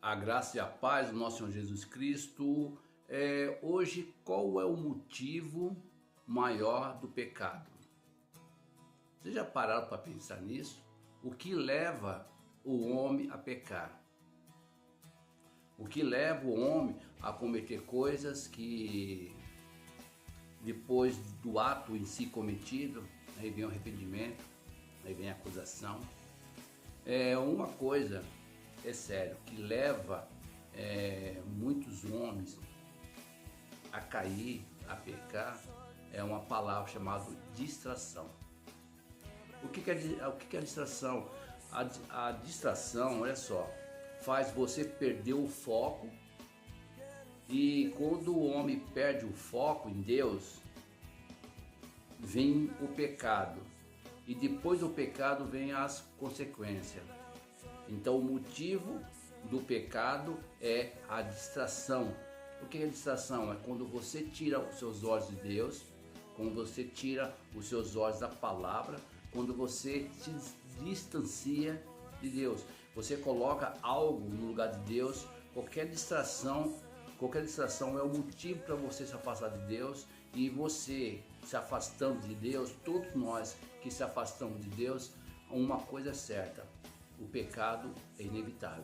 A graça e a paz do nosso Senhor Jesus Cristo. Hoje, qual é o motivo maior do pecado? Vocês já pararam para pensar nisso? O que leva o homem a pecar? O que leva o homem a cometer coisas que, depois do ato em si cometido, aí vem o arrependimento, aí vem a acusação. Uma coisa é sério, que leva muitos homens a cair, a pecar, é uma palavra chamada distração. O que é a distração? A distração, olha só, faz você perder o foco, e quando o homem perde o foco em Deus, vem o pecado, e depois do pecado vem as consequências. Então o motivo do pecado é a distração. O que é distração? É quando você tira os seus olhos de Deus, quando você tira os seus olhos da palavra, quando você se distancia de Deus. Você coloca algo no lugar de Deus. Qualquer distração é o motivo para você se afastar de Deus. E você se afastando de Deus, todos nós que se afastamos de Deus, uma coisa é certa: o pecado é inevitável,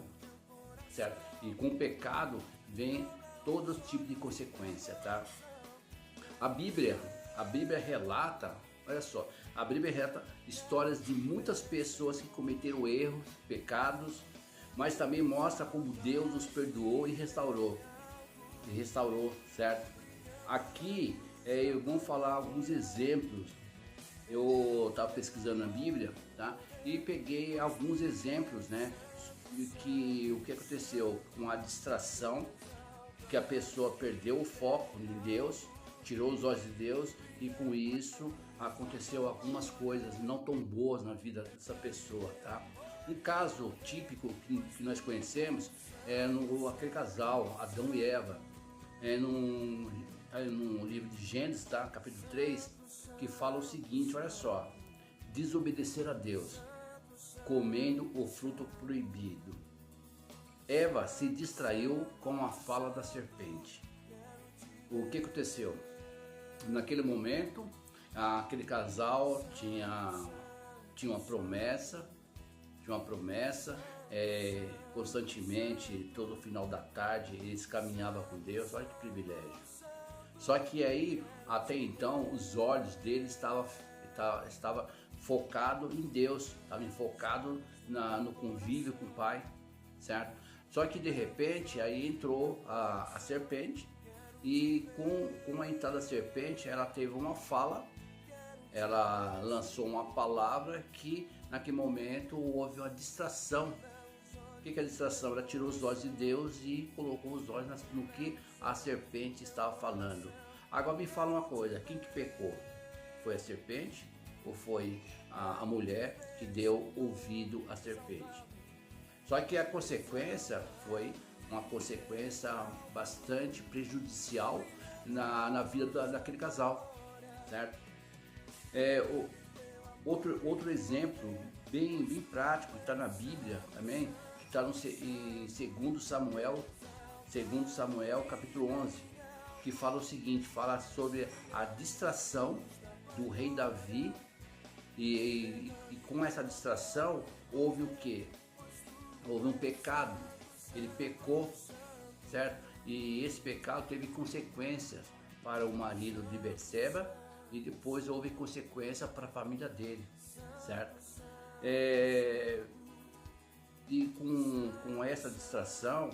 certo? E com o pecado vem todo tipo de consequência, tá? A Bíblia relata, olha só, a Bíblia relata histórias de muitas pessoas que cometeram erros, pecados, mas também mostra como Deus os perdoou e restaurou, certo? Aqui vamos falar alguns exemplos. Eu estava pesquisando na Bíblia, tá? E peguei alguns exemplos, né? O que aconteceu com a distração, que a pessoa perdeu o foco em Deus, tirou os olhos de Deus, e com isso aconteceu algumas coisas não tão boas na vida dessa pessoa, tá? Um caso típico que nós conhecemos é aquele casal, Adão e Eva, no livro de Gênesis, tá? Capítulo 3, que fala o seguinte, olha só: desobedecer a Deus, comendo o fruto proibido. Eva se distraiu com a fala da serpente. O que aconteceu? Naquele momento, aquele casal tinha uma promessa, constantemente, todo final da tarde, eles caminhavam com Deus. Olha que privilégio. Só que aí, até então, os olhos deles estavam focados em Deus, estavam focados no convívio com o Pai, certo? Só que de repente, aí entrou a serpente, e com a entrada da serpente, ela teve uma fala, ela lançou uma palavra que naquele momento houve uma distração. O que é a distração? Ela tirou os olhos de Deus e colocou os olhos no que a serpente estava falando. Agora me fala uma coisa: quem que pecou? Foi a serpente ou foi a mulher que deu ouvido à serpente? Só que a consequência foi uma consequência bastante prejudicial na vida daquele casal, certo? Outro exemplo bem prático, está na Bíblia também, está em 2 Samuel capítulo 11, que fala o seguinte, fala sobre a distração do rei Davi, e com essa distração houve o que? Houve um pecado, ele pecou, certo? E esse pecado teve consequências para o marido de Betseba, e depois houve consequência para a família dele, certo? E com essa distração,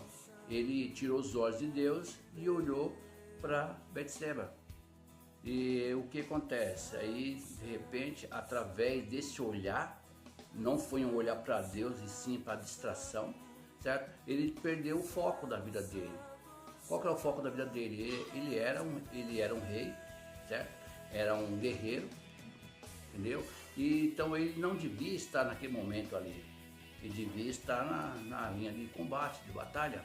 ele tirou os olhos de Deus e olhou para Betseba. E o que acontece? Aí, de repente, através desse olhar, não foi um olhar para Deus e sim para a distração, certo? Ele perdeu o foco da vida dele. Qual que é o foco da vida dele? Ele era um rei, certo? Era um guerreiro, entendeu? E então ele não devia estar naquele momento ali. Ele devia estar na linha de combate, de batalha.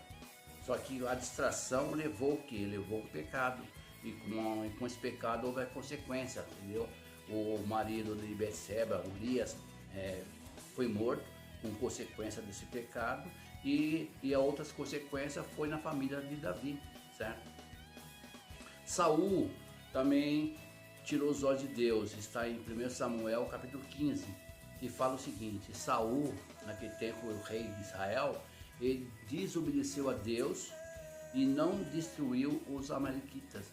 Só que a distração levou o quê? Levou o pecado. E com esse pecado houve a consequência, entendeu? O marido de Betseba, Urias, foi morto com consequência desse pecado, e a outras consequências foi na família de Davi, certo? Saul também tirou os olhos de Deus, está em 1 Samuel capítulo 15, que fala o seguinte: Saul, naquele tempo o rei de Israel, ele desobedeceu a Deus e não destruiu os amalequitas.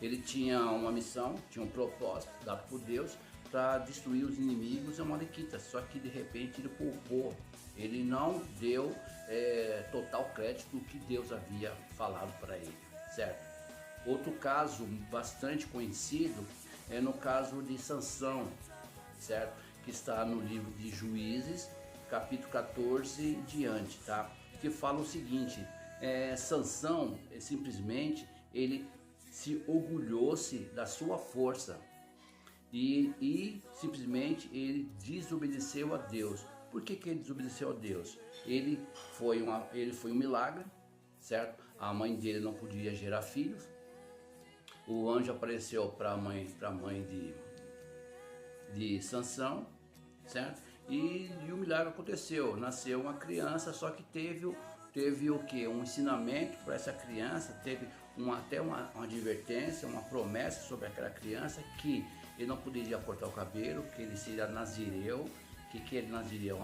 Ele tinha uma missão, tinha um propósito dado por Deus para destruir os inimigos amalequitas, só que de repente ele poupou, ele não deu total crédito do que Deus havia falado para ele, certo? Outro caso bastante conhecido é no caso de Sansão, certo? Que está no livro de Juízes, capítulo 14 e diante, tá? Que fala o seguinte: Sansão simplesmente ele se orgulhou-se da sua força e simplesmente ele desobedeceu a Deus. Por que ele desobedeceu a Deus? Ele foi um milagre, certo? A mãe dele não podia gerar filhos. O anjo apareceu para a mãe de Sansão, certo? E o milagre aconteceu, nasceu uma criança, só que teve o que? Um ensinamento para essa criança, teve até uma advertência, uma promessa sobre aquela criança, que ele não poderia cortar o cabelo, que ele seria nazireu, que ele nazireu,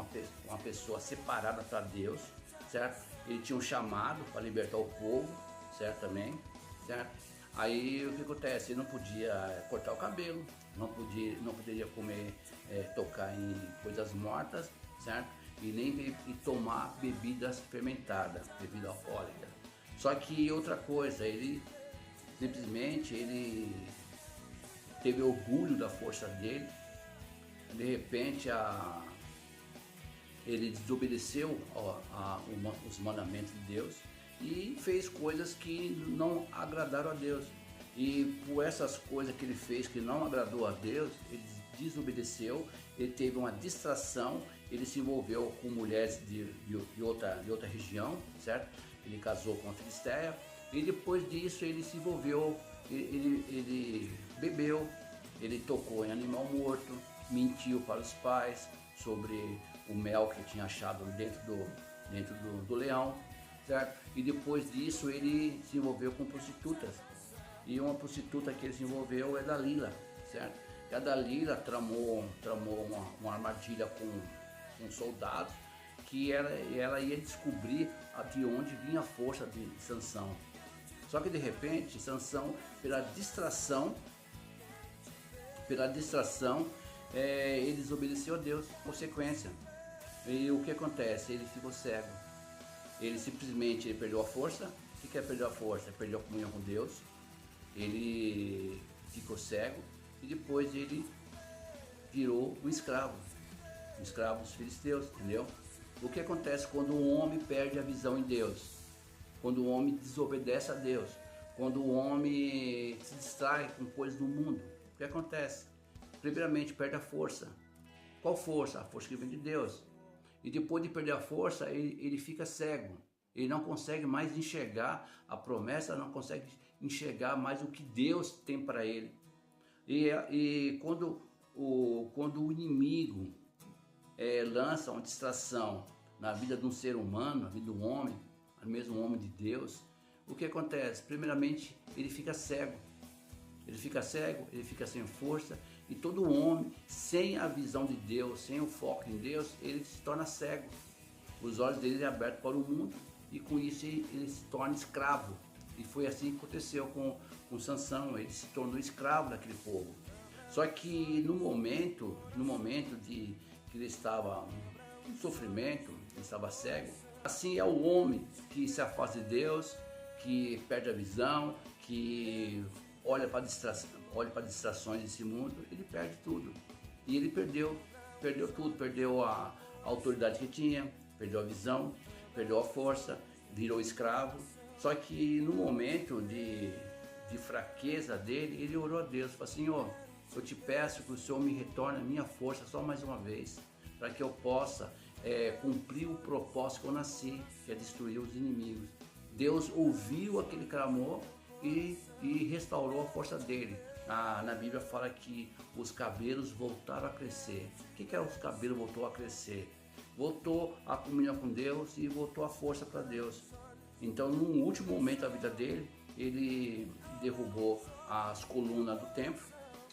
uma pessoa separada para Deus, certo? Ele tinha um chamado para libertar o povo, certo também, certo? Aí o que acontece? Ele não podia cortar o cabelo, não poderia comer, tocar em coisas mortas, certo? E nem tomar bebidas fermentadas, bebida alcoólica. Só que outra coisa, ele simplesmente teve orgulho da força dele. De repente ele desobedeceu os mandamentos de Deus e fez coisas que não agradaram a Deus. E por essas coisas que ele fez que não agradou a Deus, ele desobedeceu, ele teve uma distração, ele se envolveu com mulheres de outra região, certo? Ele casou com uma filisteia e depois disso ele se envolveu, ele bebeu, ele tocou em animal morto, mentiu para os pais sobre o mel que tinha achado dentro do leão, certo? E depois disso ele se envolveu com prostitutas. E uma prostituta que ele se envolveu é Dalila, certo? E a Dalila tramou uma armadilha com soldados, que ela ia descobrir de onde vinha a força de Sansão. Só que de repente Sansão, pela distração, ele desobedeceu a Deus, consequência. E o que acontece? Ele ficou cego. Ele simplesmente perdeu a força. O que é perder a força? É perder a comunhão com Deus. Ele ficou cego e depois ele virou um escravo dos filisteus, entendeu? O que acontece quando um homem perde a visão em Deus? Quando o homem desobedece a Deus? Quando o homem se distrai com coisas do mundo? O que acontece? Primeiramente perde a força. Qual força? A força que vem de Deus. E depois de perder a força, ele fica cego. Ele não consegue mais enxergar a promessa, não consegue enxergar mais o que Deus tem para ele. E quando o inimigo lança uma distração na vida de um ser humano, na vida do homem, mesmo um homem de Deus, o que acontece? Primeiramente, ele fica cego. Ele fica cego, ele fica sem força, e todo homem sem a visão de Deus, sem o foco em Deus, ele se torna cego. Os olhos dele são abertos para o mundo e com isso ele se torna escravo. E foi assim que aconteceu com Sansão, ele se tornou escravo daquele povo. Só que no momento que ele estava em sofrimento, ele estava cego, assim é o homem que se afasta de Deus, que perde a visão, que olha para distrações desse mundo, ele perde tudo. E ele perdeu tudo, perdeu a autoridade que tinha, perdeu a visão, perdeu a força, virou escravo. Só que no momento de fraqueza dele, ele orou a Deus, falou: Senhor, eu te peço que o Senhor me retorne a minha força só mais uma vez, para que eu possa cumprir o propósito que eu nasci, que é destruir os inimigos. Deus ouviu aquele clamor e restaurou a força dele. Na Bíblia fala que os cabelos voltaram a crescer. O que os cabelos voltou a crescer? voltou a comunhão com Deus e voltou a força para Deus. Então, num último momento da vida dele, ele derrubou as colunas do templo,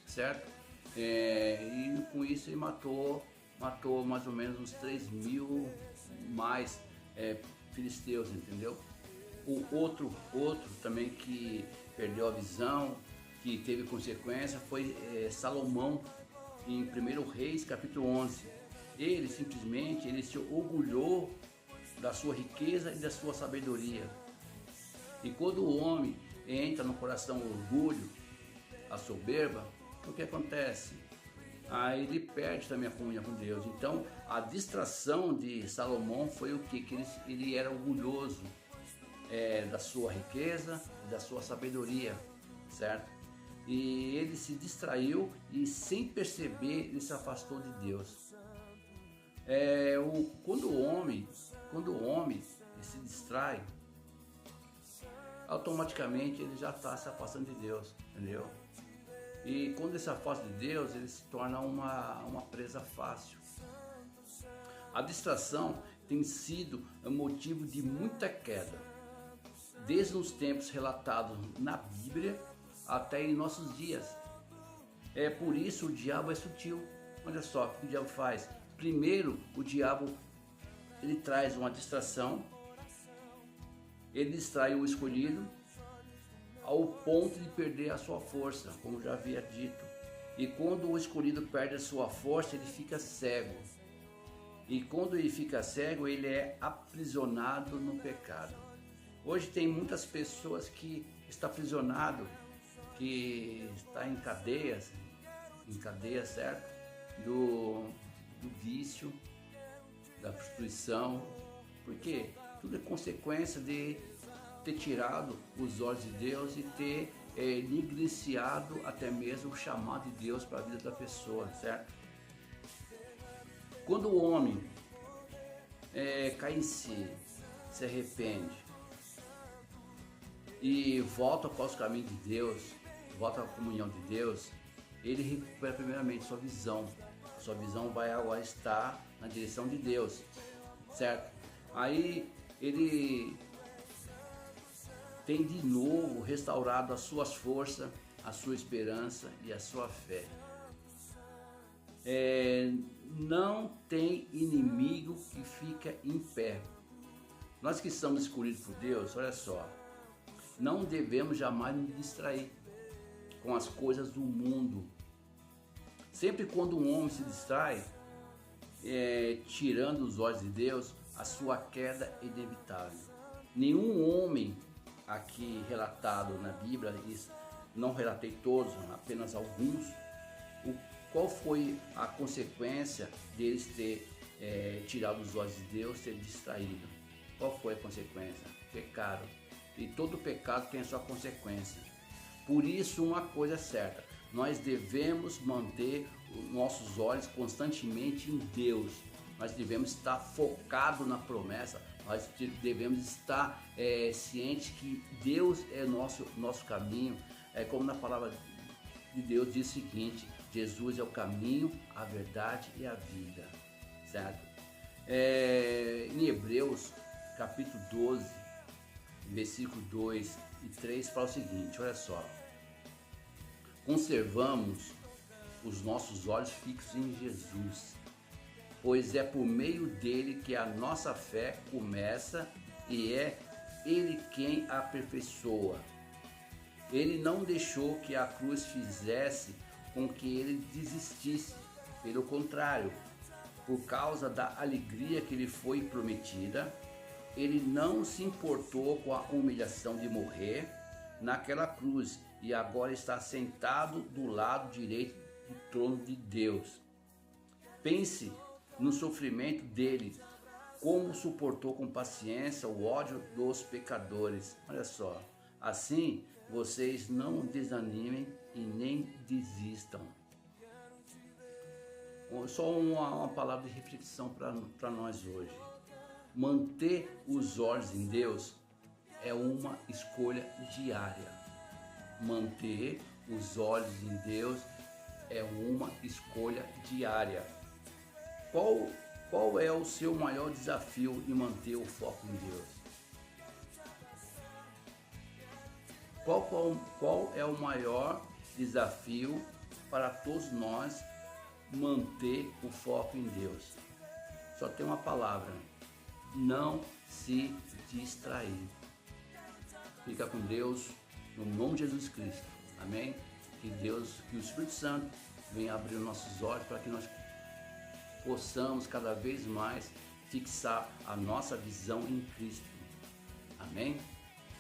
certo? E com isso ele matou mais ou menos uns 3.000 mais filisteus, entendeu? O outro também que perdeu a visão, que teve consequência, foi Salomão, em 1 Reis, capítulo 11. Ele simplesmente se orgulhou da sua riqueza e da sua sabedoria. E quando o homem entra no coração o orgulho, a soberba, o que acontece? Aí ele perde também a comunhão com Deus. Então a distração de Salomão foi o quê? Que ele era orgulhoso da sua riqueza e da sua sabedoria, certo? E ele se distraiu e, sem perceber, ele se afastou de Deus. Quando o homem se distrai, automaticamente ele já está se afastando de Deus, entendeu? E quando ele se afasta de Deus, ele se torna uma presa fácil. A distração tem sido motivo de muita queda, desde os tempos relatados na Bíblia até em nossos dias. Por isso o diabo é sutil. Olha só o que o diabo faz. Primeiro, o diabo ele traz uma distração, ele distrai o escolhido ao ponto de perder a sua força, como já havia dito. E quando o escolhido perde a sua força, ele fica cego. E quando ele fica cego, ele é aprisionado no pecado. Hoje tem muitas pessoas que estão aprisionadas, que está em cadeia, certo? Do vício, da prostituição. Porque tudo é consequência de ter tirado os olhos de Deus e ter negligenciado até mesmo o chamado de Deus para a vida da pessoa, certo? Quando o homem cai em si, se arrepende e volta para os caminhos de Deus, volta à comunhão de Deus, ele recupera primeiramente sua visão. Sua visão vai agora estar na direção de Deus, certo? Aí ele tem de novo restaurado as suas forças, a sua esperança e a sua fé. Não tem inimigo que fica em pé. Nós que somos escolhidos por Deus, olha só, não devemos jamais nos distrair com as coisas do mundo. Sempre quando um homem se distrai, tirando os olhos de Deus, a sua queda é inevitável. Nenhum homem aqui relatado na Bíblia, não relatei todos, apenas alguns, qual foi a consequência deles ter tirado os olhos de Deus, ter distraído? Qual foi a consequência? Pecado. E todo pecado tem a sua consequência. Por isso, uma coisa é certa, nós devemos manter os nossos olhos constantemente em Deus. Nós devemos estar focados na promessa, nós devemos estar cientes que Deus é nosso caminho. Como na palavra de Deus diz o seguinte: Jesus é o caminho, a verdade e a vida, certo? Em Hebreus, capítulo 12, versículo 2 e 3, fala o seguinte, olha só: conservamos os nossos olhos fixos em Jesus, pois é por meio dele que a nossa fé começa e é ele quem a aperfeiçoa. Ele não deixou que a cruz fizesse com que ele desistisse, pelo contrário, por causa da alegria que lhe foi prometida, ele não se importou com a humilhação de morrer naquela cruz e agora está sentado do lado direito do trono de Deus. Pense no sofrimento dele, como suportou com paciência o ódio dos pecadores. Olha só, assim vocês não desanimem e nem desistam. Só uma palavra de reflexão para nós hoje. Manter os olhos em Deus é uma escolha diária. Manter os olhos em Deus é uma escolha diária. Qual Qual é o seu maior desafio em manter o foco em Deus? Qual é o maior desafio para todos nós manter o foco em Deus? Só tem uma palavra: não se distrair. Fica com Deus, no nome de Jesus Cristo. Amém? Que o Espírito Santo venha abrir nossos olhos para que nós possamos cada vez mais fixar a nossa visão em Cristo. Amém?